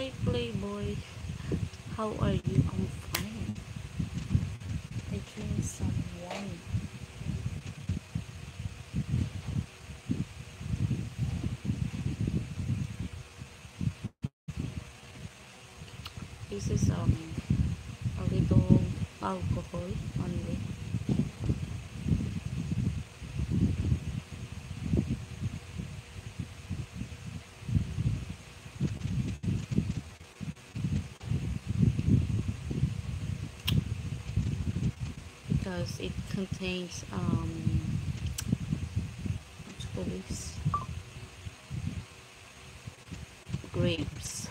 Hi, Playboy. How are you? I'm fine. I drink some wine. This is a little alcohol only because it contains what you call this, grapes.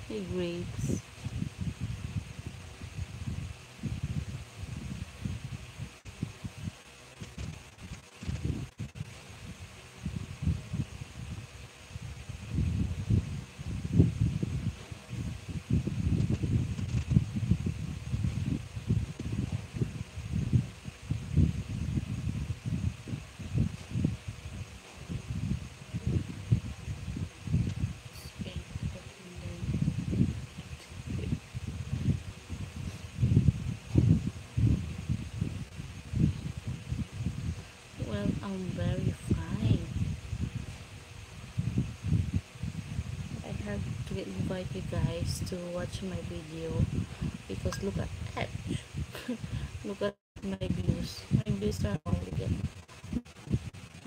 Grapes. Spain, well, I'm very fine. I have to invite you guys to watch my video because look at that. Look at my views. My views are only get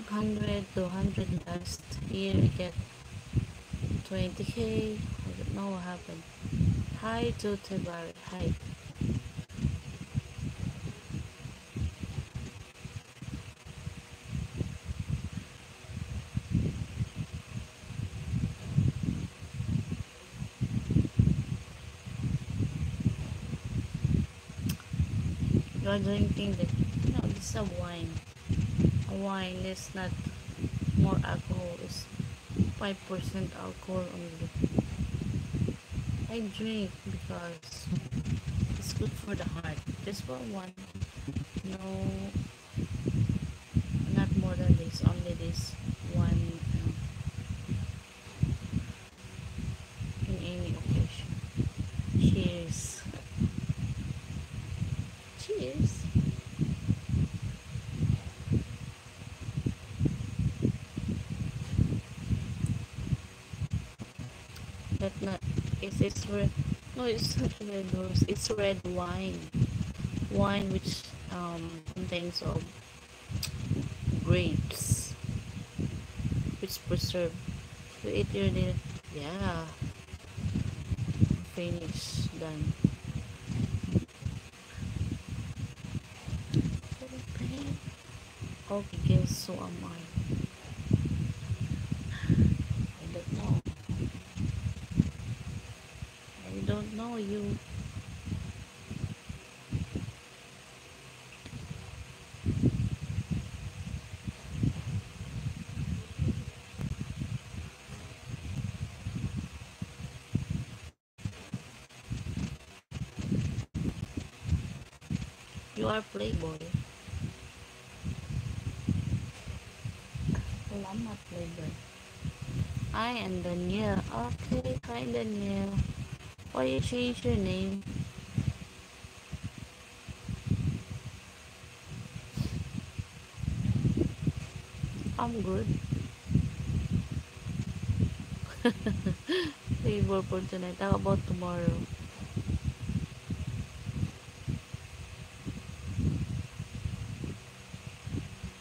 100 to 100 last year. I get 20k. I don't know what happened. Hi to Tebari. Hi. You are drinking the no, this is a wine. A wine is not more alcohol. It's 5% alcohol only. I drink because it's good for the heart. Just for one. No, not more than this. Only this one in any occasion. Cheers. Cheers. But not. It's red. No, it's not red rose. It's red wine. Wine which contains of grapes, which preserved. You eat your dinner. Yeah, finish done. Philippine. Okay, so am I. I don't know. I don't know you. You are playboy. Well, I'm not playboy. I am Danielle. Okay, hi Danielle. Why you change your name? I'm good. Playboy for tonight. How about tomorrow?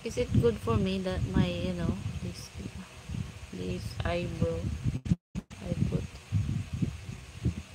Is it good for me that my, this eyebrow?